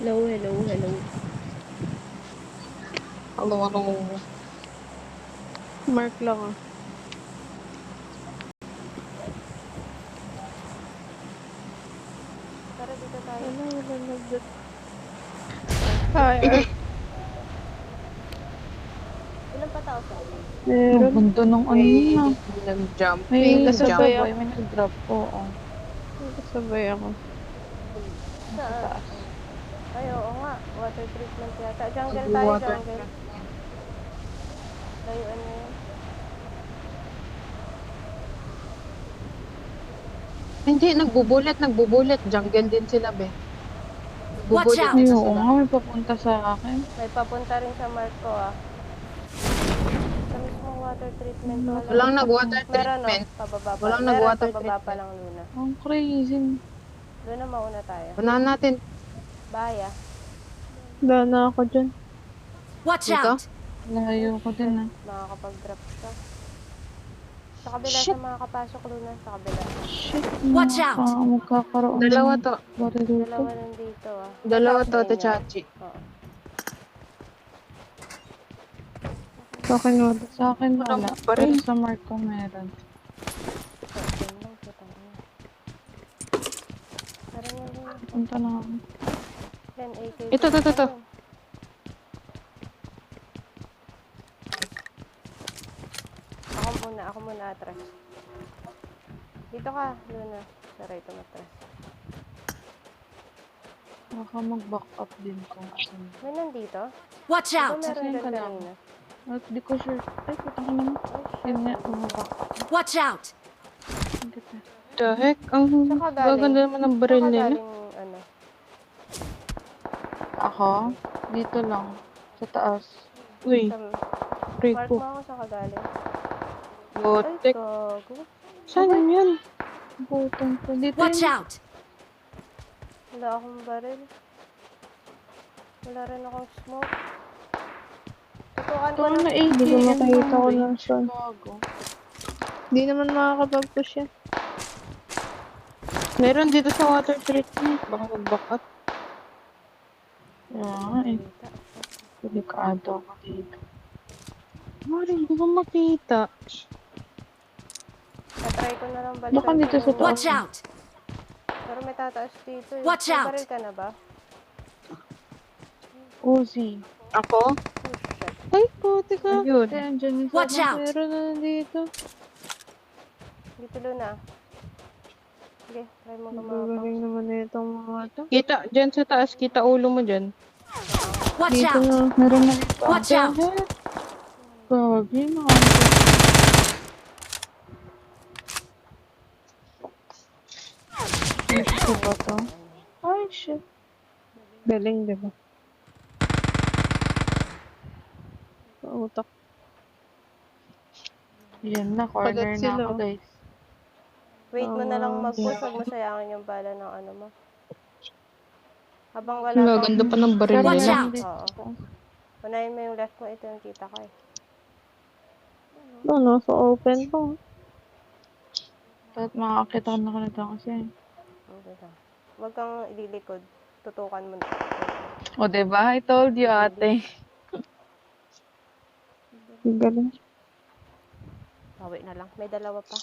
Hello, hello, hello. Hello. Mark lang ah. Tara, dito tayo. Wala nag-dot. Ay. Ilan pa tao sa? Ang Meron. ganda ng ano May na. nag-jump. May May kasabay nag-jump. ako. May nag-drop po. Oh. May kasabay ako. Sa Saan? taas. Ay, oo nga. Water treatment yata. Jungle tayo, Mag-water jungle. treatment. Layuan na yun. Hindi, nagbubulit. Jungle din sila, be. Watch Nagbubulit out! Ay, din oo sila. nga. May papunta sa akin. May papunta rin sa Marco ah. Sa mismong water treatment wala. Walang nag-water Meron no? treatment. Pababa pa. Walang Meron nag-water pababa pa treatment. lang Luna. Ang crazy. Doon na mauna tayo. Unahan natin. Baya. Wala na ako dyan. Watch Dito? out! Layo ko din ah. Makakapag-drop ka. Sa kabila Shit. sa makakapasok Luna. Sa kabila. Shit. Watch out! Magkakaroon Dalawa ng to. baril dito. Dalawa nandito ah. Dalawa Watch to, out sa Ate inyo. Chachi. Oo. Sa akin wala. Sa akin wala. pa rin. Pero sa mark ko meron. Shotgun lang. Putang ina. Tara na Luna. Punta na ako. 10 AK. Ito. Ako muna atras. Dito ka, Luna. Saray ito matras. Baka mag-back up din kung saan. May nandito? Watch Ito out! meron Saan dyan ka lang? kanina. At di ko sure. Ay, putang ka naman. Yun nga, bumaba. Watch out! Ang ganda. The heck? Ang Saka galing. gaganda naman ng baril Saka nila. galing, ano. Ako? Dito lang. Sa taas. Uy, Sa, pray mark ko. mo ako saka galing. Ay, Gotek. gago. Saan yun? Butong ko. Dito Watch yun. out! Wala akong baril. Wala rin akong smoke. Tutukan ko Ito ng na Hindi ko ATM makita ko ng ng shot. Chicago. Hindi naman makakapag-push yan. Meron dito sa water treatment. Baka mag-back up. Yeah, eh. balita. Delikado ako dito. Mari, hindi ko makita. Tatry ko na lang balikan. Baka dito sa taas. Watch out! Pero may tataas dito eh. Watch May out! baril ka na ba? Uzi. Ako? Oh shit. Ay, puti ka. Ayun. Kaya andyan yung Watch sa out! Meron na nandito. Dito Luna. Sige, try mo gumapang. Gagaling naman na itong mga to. Kita, dyan sa taas. Kita ulo mo dyan. Watch Dito out! na. Meron na dito. Watch out! Gagi na. Ito ba to? Ay, shit. Galing, di ba? Pautak. Yan na, corner Pagat na sila, ako, oh. guys. Wait mo na lang Ah, mag-push. Huwag mo sayangin yung bala ng ano mo. Habang wala Ang pang... gaganda pa ng baril Watch nila. out! Oo. Unahin mo yung left mo. Ito yung kita ko eh. no, so open to. At makakita na ko na ito kasi. Okay lang. Huwag kang ililikod. Tutukan mo na. O, diba? I told you, ate. Galing. Bawi na lang. May dalawa pa.